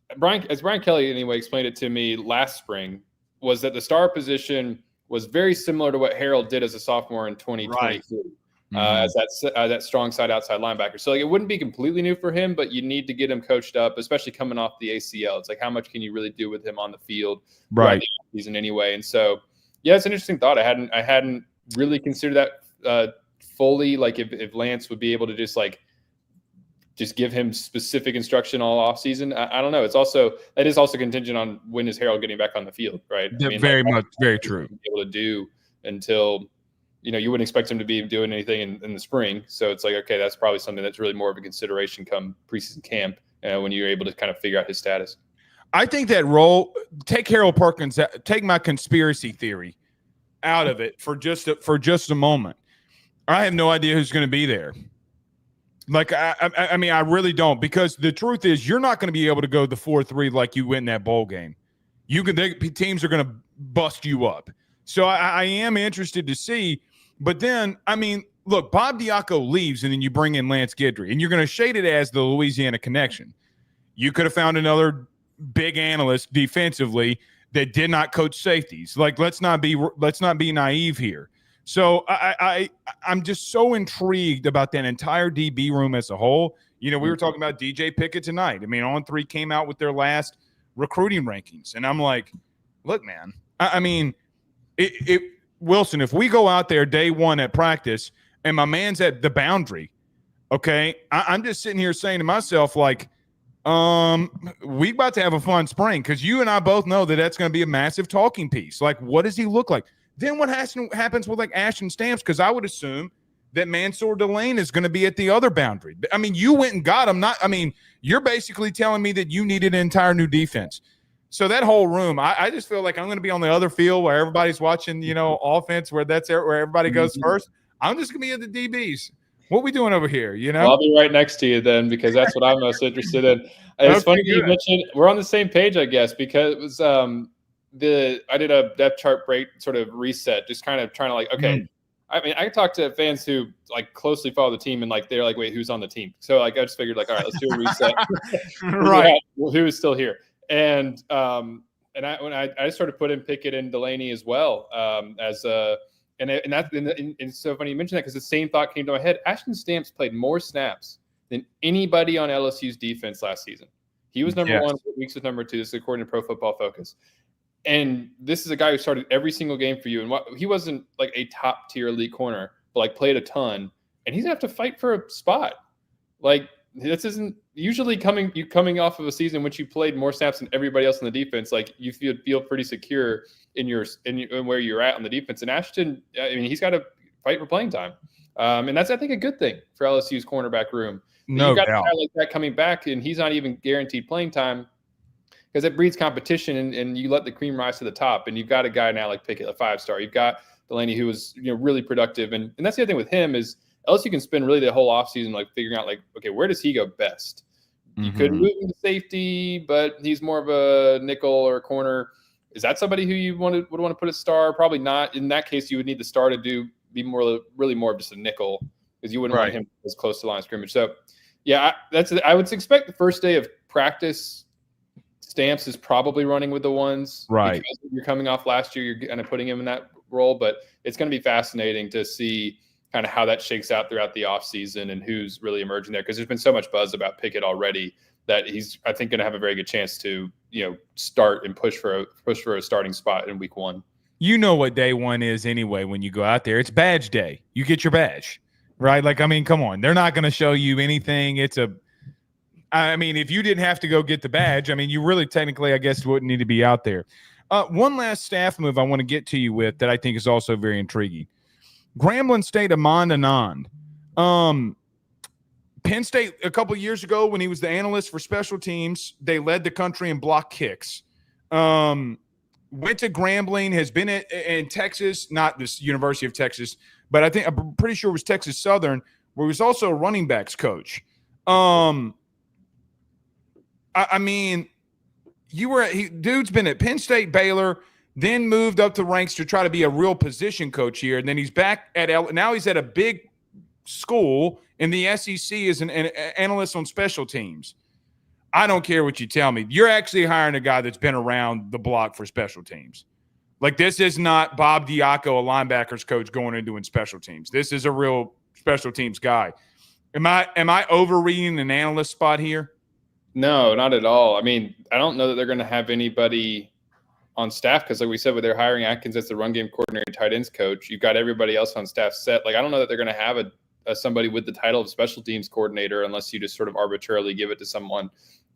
as Brian Kelly anyway explained it to me last spring, was that the star position was very similar to what Harold did as a sophomore in 2022 as that strong side outside linebacker. So like it wouldn't be completely new for him, but you need to get him coached up, especially coming off the ACL. It's like, how much can you really do with him on the field
right
the season anyway? And so, yeah, it's an interesting thought. I hadn't really considered that fully. Like if Lance would be able to just give him specific instruction all off season. I don't know. It is also contingent on when is Harold getting back on the field, right?
Very true.
Be able to do until, you know, you wouldn't expect him to be doing anything in the spring. So it's like, okay, that's probably something that's really more of a consideration come preseason camp when you're able to kind of figure out his status.
I think that role, take Harold Perkins, take my conspiracy theory out of it for just a moment. I have no idea who's going to be there. Like, I mean, I really don't, because the truth is you're not going to be able to go the 4-3 like you win that bowl game. Teams are going to bust you up. So I am interested to see. But then, I mean, look, Bob Diaco leaves, and then you bring in Lance Guidry, and you're going to shade it as the Louisiana connection. You could have found another big analyst defensively that did not coach safeties. Like, let's not be naive here. So I'm just so intrigued about that entire DB room as a whole. You know, we were talking about DJ Pickett tonight. I mean, On3 came out with their last recruiting rankings, and I'm like, look, man, I mean, Wilson, if we go out there day one at practice and my man's at the boundary, okay, I'm just sitting here saying to myself, like, We about to have a fun spring because you and I both know that that's going to be a massive talking piece. Like, what does he look like? Then what happens with like Ashton Stamps? Because I would assume that Mansour Delane is going to be at the other boundary. I mean, you went and got him. You're basically telling me that you needed an entire new defense. So that whole room, I just feel like I'm going to be on the other field where everybody's watching, offense, where everybody goes first. I'm just going to be at the DBs. What are we doing over here?
Well, I'll be right next to you then, because that's what I'm most interested in. It's funny you mentioned we're on the same page, I guess, because it was I did a depth chart break sort of reset, just kind of trying to okay. I mean, I talk to fans who closely follow the team and they're like, wait, who's on the team? So I just figured all right, let's do a reset.
Right.
Who is still here? And when I sort of put in Pickett and Delaney as well as and it's so funny you mentioned that because the same thought came to my head. Ashton Stamps played more snaps than anybody on LSU's defense last season. He was number one, Weeks was number 2. This is according to Pro Football Focus. And this is a guy who started every single game for you. And he wasn't a top tier elite corner, but played a ton. And he's gonna have to fight for a spot. This isn't usually coming off of a season in which you played more snaps than everybody else in the defense. You feel pretty secure in where you're at on the defense. And Ashton, he's got to fight for playing time. And that's, I think, a good thing for LSU's cornerback room.
No
you got
doubt.
a guy like that coming back, and he's not even guaranteed playing time because it breeds competition, and you let the cream rise to the top. And you've got a guy now like Pickett, a 5-star. You've got Delaney, who was really productive. And that's the other thing with him is LSU can spend really the whole offseason figuring out okay, where does he go best? You could move him to safety, but he's more of a nickel or a corner. Is that somebody who you would want to put a star? Probably not. In that case, you would need the star to be really more of just a nickel because you wouldn't want him as close to the line of scrimmage. So, yeah, I would expect the first day of practice, Stamps is probably running with the ones.
Right.
Because you're coming off last year, you're kind of putting him in that role. But it's going to be fascinating to see kind of how that shakes out throughout the offseason and who's really emerging there, because there's been so much buzz about Pickett already that he's, I think, going to have a very good chance to start and push for a starting spot in week 1.
You know what day 1 is anyway when you go out there. It's badge day. You get your badge, right? Come on. They're not going to show you anything. If you didn't have to go get the badge, you really technically, I guess, wouldn't need to be out there. One last staff move I want to get to you with that I think is also very intriguing. Grambling State, Amon Anand. Penn State, a couple years ago when he was the analyst for special teams, they led the country in block kicks. Went to Grambling, has been in Texas, not this University of Texas, but I'm pretty sure it was Texas Southern, where he was also a running backs coach. Dude's been at Penn State, Baylor, then moved up the ranks to try to be a real position coach here. And then he's back now he's at a big school in the SEC as an analyst on special teams. I don't care what you tell me. You're actually hiring a guy that's been around the block for special teams. This is not Bob Diaco, a linebackers coach, going and doing special teams. This is a real special teams guy. Am I overreading an analyst spot here?
No, not at all. I don't know that they're going to have anybody on staff because, like we said, with their hiring Atkins as the run game coordinator and tight ends coach, you've got everybody else on staff set. I don't know that they're going to have somebody with the title of special teams coordinator unless you just sort of arbitrarily give it to someone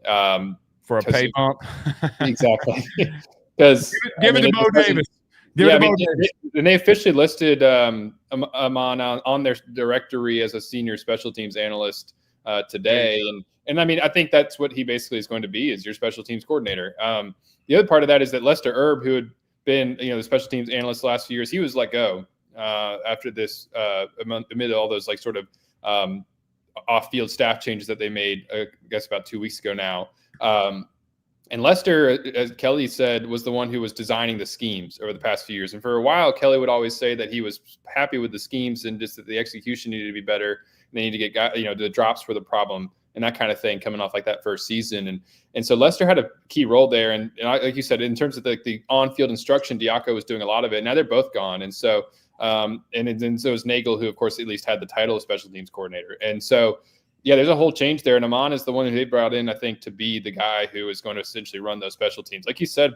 for a pay bump.
Exactly. Because
give it to Bo Davis.
And they officially listed Amon on their directory as a senior special teams analyst today. And I think that's what he basically is going to be, is your special teams coordinator. The other part of that is that Lester Erb, who had been the special teams analyst the last few years, he was let go after this amid all those sort of off-field staff changes that they made, I guess about 2 weeks ago now. And Lester, as Kelly said, was the one who was designing the schemes over the past few years. And for a while, Kelly would always say that he was happy with the schemes and just that the execution needed to be better. And they need to get the drops were the problem and that kind of thing coming off that first season. And so Lester had a key role there. And like you said, in terms of the on-field instruction, Diaco was doing a lot of it. Now they're both gone. And so and so is Nagel, who, of course, at least had the title of special teams coordinator. And so, yeah, there's a whole change there. And Amon is the one who they brought in, I think, to be the guy who is going to essentially run those special teams. Like you said,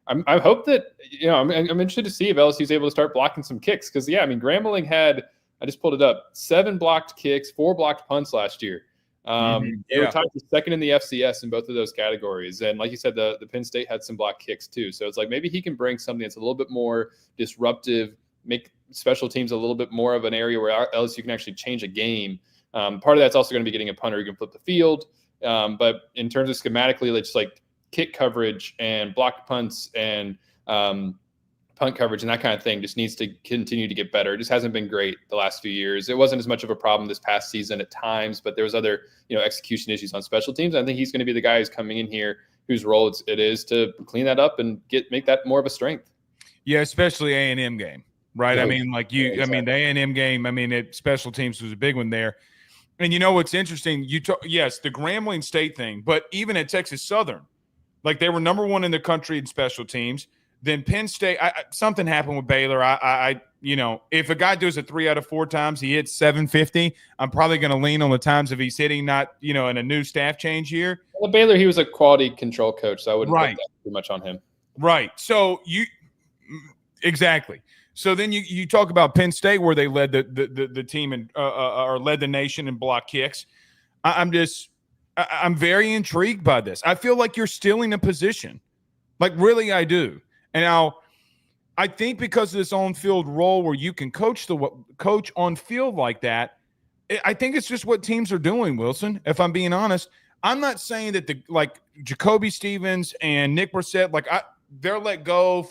I hope that, I'm interested to see if LSU is able to start blocking some kicks. Because, Grambling had, I just pulled it up, 7 blocked kicks, 4 blocked punts last year. They were tied for second in the FCS in both of those categories. And like you said, the Penn State had some block kicks too. So it's like maybe he can bring something that's a little bit more disruptive, make special teams a little bit more of an area where LSU can actually change a game. Part of that's also going to be getting a punter who can flip the field. But in terms of schematically, it's like kick coverage and blocked punts and punt coverage and that kind of thing just needs to continue to get better. It just hasn't been great the last few years. It wasn't as much of a problem this past season at times, but there was other, execution issues on special teams. I think he's going to be the guy who's coming in here whose role it is to clean that up and make that more of a strength.
Yeah, especially A&M game, right? Yeah, the A&M game, special teams was a big one there. And what's interesting, yes, the Grambling State thing, but even at Texas Southern, like they were number one in the country in special teams. Then Penn State, something happened with Baylor. If a guy does it 3 out of 4 times, he hits 750. I'm probably going to lean on the times if he's hitting, not in a new staff change year.
Well, Baylor, he was a quality control coach, so I wouldn't put that too much on him.
Right. So exactly. So then you talk about Penn State where they led the team and or led the nation in block kicks. I'm very intrigued by this. I feel like you're stealing a position. Like really, I do. And now, I think because of this on-field role where you can coach on field like that, I think it's just what teams are doing, Wilson. If I'm being honest, I'm not saying that Jacoby Stevens and Nick Brissett, they're let go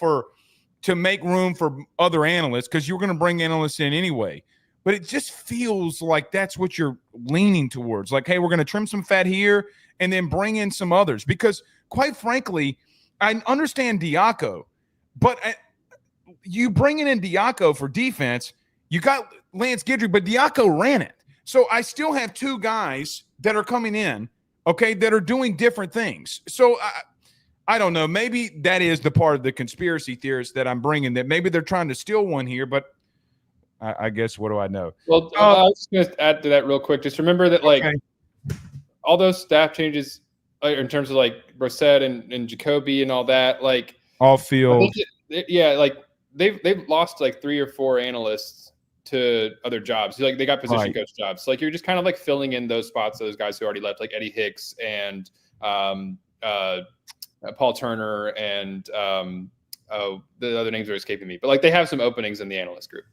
to make room for other analysts because you're going to bring analysts in anyway. But it just feels like that's what you're leaning towards. Like, hey, we're going to trim some fat here and then bring in some others because, quite frankly, I understand Diaco. But you bringing in Diaco for defense, you got Lance Guidry, but Diaco ran it. So I still have 2 guys that are coming in, okay, that are doing different things. So I don't know. Maybe that is the part of the conspiracy theorist that I'm bringing, that maybe they're trying to steal one here, but I guess what do I know?
Well, I was going to add to that real quick. Just remember that, all those staff changes in terms of, Brissett and Jacoby and all that,
all field.
They've lost 3 or 4 analysts to other jobs. They got position coach jobs. So you're just kind of filling in those spots, those guys who already left, like Eddie Hicks and Paul Turner and the other names are escaping me. But they have some openings in the analyst group.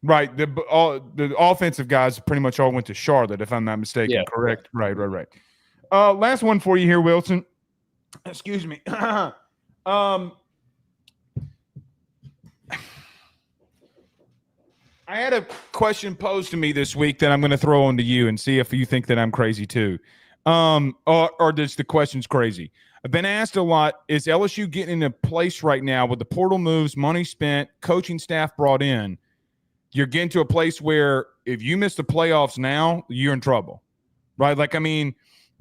Right. The offensive guys pretty much all went to Charlotte, if I'm not mistaken. Yeah. Correct. Right. Last one for you here, Wilson. Excuse me. I had a question posed to me this week that I'm going to throw on to you and see if you think that I'm crazy too. Or just the question's crazy. I've been asked a lot, is LSU getting in a place right now with the portal moves, money spent, coaching staff brought in, you're getting to a place where if you miss the playoffs now, you're in trouble, right?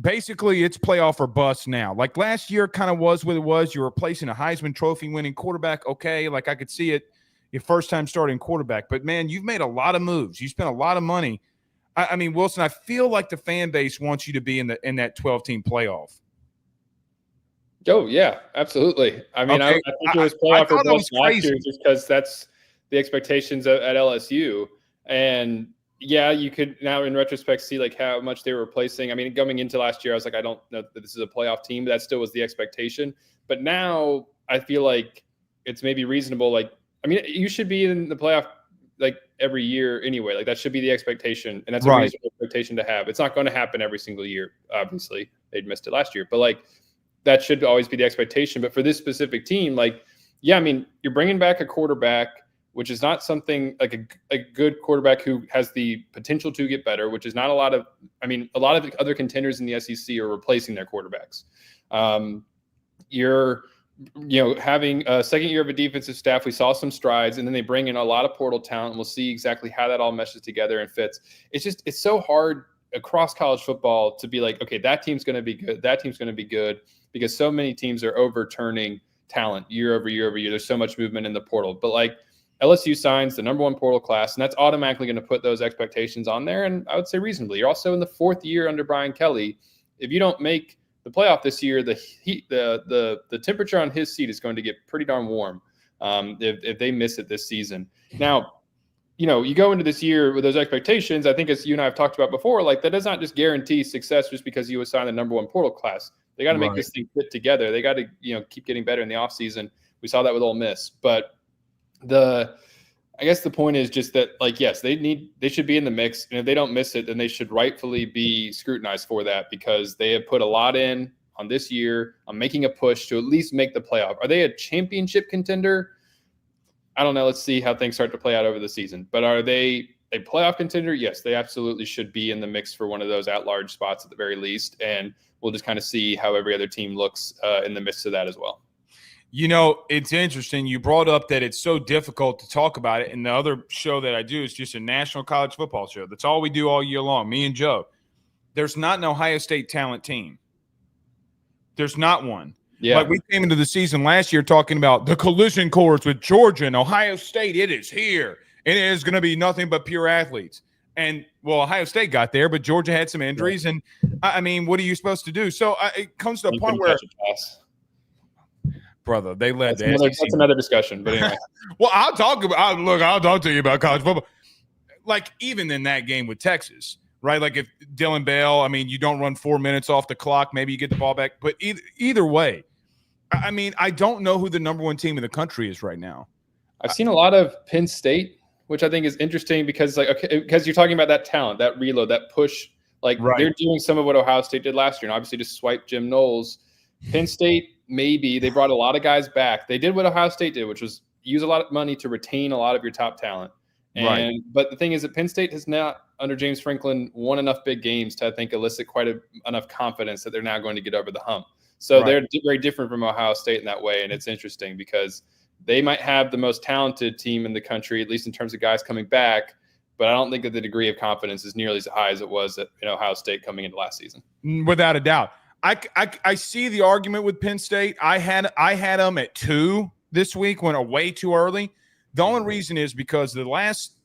Basically it's playoff or bust now. Last year kind of was what it was. You're replacing a Heisman Trophy winning quarterback. Okay, I could see it. Your first time starting quarterback. But, man, you've made a lot of moves. You spent a lot of money. Wilson, I feel like the fan base wants you to be in that 12-team playoff.
Oh, yeah, absolutely. I think it was playoff or bust last year just because that's the expectations at LSU. And, yeah, you could now in retrospect see how much they were replacing. Going into last year, I was I don't know that this is a playoff team, but that still was the expectation. But now I feel like it's maybe reasonable, you should be in the playoff every year anyway. That should be the expectation, and that's a reasonable expectation to have. It's not going to happen every single year. Obviously, they'd missed it last year, but that should always be the expectation. But for this specific team, you're bringing back a quarterback, which is not something a good quarterback who has the potential to get better, which is not a lot of. A lot of other contenders in the SEC are replacing their quarterbacks. You're having a second year of a defensive staff, we saw some strides, and then they bring in a lot of portal talent. And we'll see exactly how that all meshes together and fits. It's so hard across college football to be okay, that team's going to be good. That team's going to be good because so many teams are overturning talent year over year over year. There's so much movement in the portal, but LSU signs the number 1 portal class, and that's automatically going to put those expectations on there. And I would say reasonably, you're also in the 4th year under Brian Kelly. If you don't make the playoff this year, the heat, the temperature on his seat is going to get pretty darn warm if they miss it this season. Now, you go into this year with those expectations. I think, as you and I have talked about before, like that does not just guarantee success just because you assign the number one portal class. They got to make this thing fit together. They got to, keep getting better in the offseason. We saw that with Ole Miss. But I guess the point is just that, like, yes, they should be in the mix. And if they don't miss it, then they should rightfully be scrutinized for that, because they have put a lot in on this year on making a push to at least make the playoff. Are they a championship contender? I don't know. Let's see how things start to play out over the season. But are they a playoff contender? Yes, they absolutely should be in the mix for one of those at-large spots at the very least. And we'll just kind of see how every other team looks in the midst of that as well.
It's interesting. You brought up that it's so difficult to talk about it. And the other show that I do is just a national college football show. That's all we do all year long, me and Joe. There's not an Ohio State talent team. There's not one.
Yeah.
Like we came into the season last year talking about the collision course with Georgia and Ohio State. It is here. And it is going to be nothing but pure athletes. And, well, Ohio State got there, but Georgia had some injuries. And, I mean, what are you supposed to do? So it comes to a point where – brother, they led
that's another discussion. But anyway.
Well, I'll talk to you about college football. Like, even in that game with Texas, right? Like, if Dylan Bell, I mean, you don't run 4 minutes off the clock, maybe you get the ball back. But either way, I mean, I don't know who the number one team in the country is right now.
I've seen a lot of Penn State, which I think is interesting because you're talking about that talent, that reload, that push. Like, they're doing some of what Ohio State did last year, and obviously just swipe Jim Knowles. Penn State, maybe. They brought a lot of guys back. They did what Ohio State did, which was use a lot of money to retain a lot of your top talent. But the thing is that Penn State has not, under James Franklin, won enough big games to, I think, elicit enough confidence that they're now going to get over the hump. So they're very different from Ohio State in that way, and it's interesting because they might have the most talented team in the country, at least in terms of guys coming back, but I don't think that the degree of confidence is nearly as high as it was at Ohio State coming into last season.
Without a doubt. I see the argument with Penn State. I had them at 2 this week, went way too early. The only reason is because the last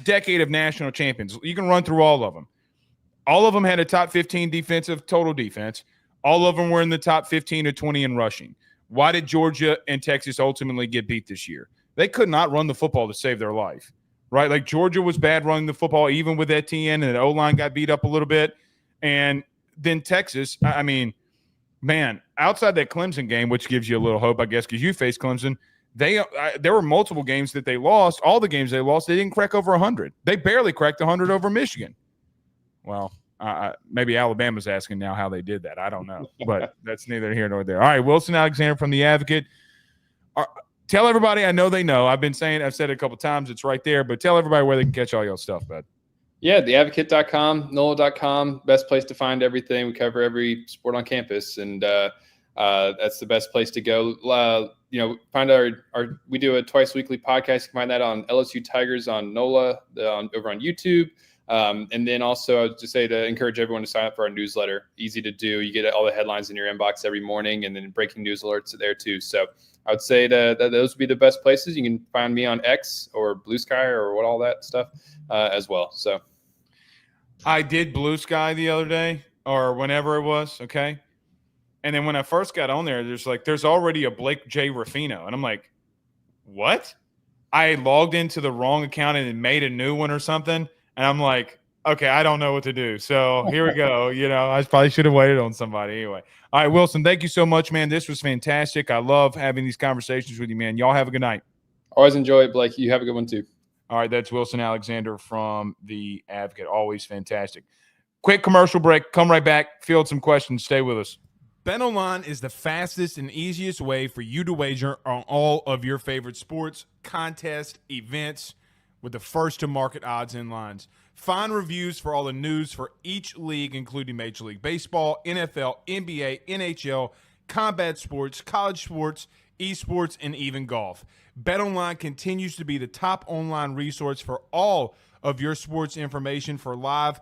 decade of national champions, you can run through all of them. All of them had a top 15 defensive total defense. All of them were in the top 15 or 20 in rushing. Why did Georgia and Texas ultimately get beat this year? They could not run the football to save their life, right? Like Georgia was bad running the football, even with Etienne, and the O-line got beat up a little bit. And then Texas, I mean, man, outside that Clemson game, which gives you a little hope, I guess, because you faced Clemson, there were multiple games that they lost. All the games they lost, they didn't crack over 100. They barely cracked 100 over Michigan. Well, maybe Alabama's asking now how they did that. I don't know, but that's neither here nor there. All right, Wilson Alexander from The Advocate. Tell everybody, I know they know. I've said it a couple times. It's right there, but tell everybody where they can catch all your stuff, bud.
Yeah, theadvocate.com, NOLA.com, best place to find everything. We cover every sport on campus, and that's the best place to go. Find we do a twice weekly podcast. You can find that on LSU Tigers on NOLA, over on YouTube. And then also, I would just say to encourage everyone to sign up for our newsletter. Easy to do. You get all the headlines in your inbox every morning, and then breaking news alerts are there too. So I would say that those would be the best places. You can find me on X or Blue Sky or all that stuff as well. So
I did Blue Sky the other day or whenever it was, okay? And then when I first got on there, there's already a Blake J. Ruffino. And I'm like, what? I logged into the wrong account and made a new one or something. And I'm like, okay, I don't know what to do. So here we go. I probably should have waited on somebody anyway. All right, Wilson, thank you so much, man. This was fantastic. I love having these conversations with you, man. Y'all have a good night.
Always enjoy it, Blake. You have a good one too.
All right, that's Wilson Alexander from The Advocate. Always fantastic. Quick commercial break. Come right back. Field some questions. Stay with us. BetOnline is the fastest and easiest way for you to wager on all of your favorite sports, contests, events, with the first-to-market odds and lines. Find reviews for all the news for each league, including Major League Baseball, NFL, NBA, NHL, combat sports, college sports, esports, and even golf. BetOnline continues to be the top online resource for all of your sports information for live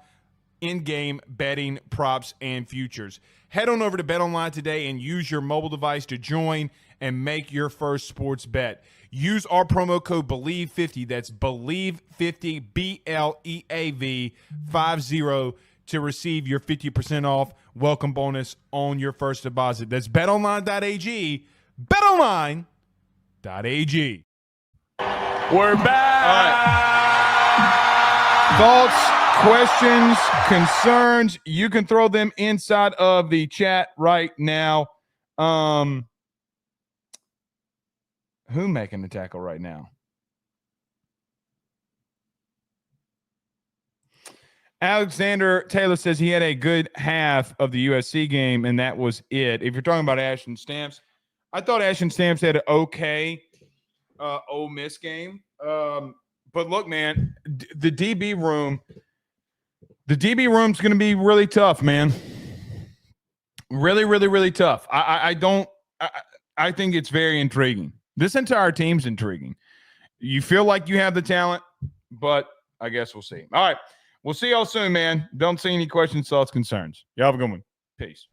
in-game betting, props, and futures. Head on over to BetOnline today and use your mobile device to join and make your first sports bet. Use our promo code BELIEVE50, that's BELIEVE50, BLEAV 50, to receive your 50% off welcome bonus on your first deposit. That's betonline.ag, betonline.ag.
We're back.
Thoughts, questions, concerns, you can throw them inside of the chat right now. Who making the tackle right now? Alexander Taylor says he had a good half of the USC game, and that was it. If you're talking about Ashton Stamps, I thought Ashton Stamps had an okay Ole Miss game. But look, man, the DB room's going to be really tough, man. Really, really, really tough. I think it's very intriguing. This entire team's intriguing. You feel like you have the talent, but I guess we'll see. All right. We'll see y'all soon, man. Don't see any questions, thoughts, concerns. Y'all have a good one. Peace.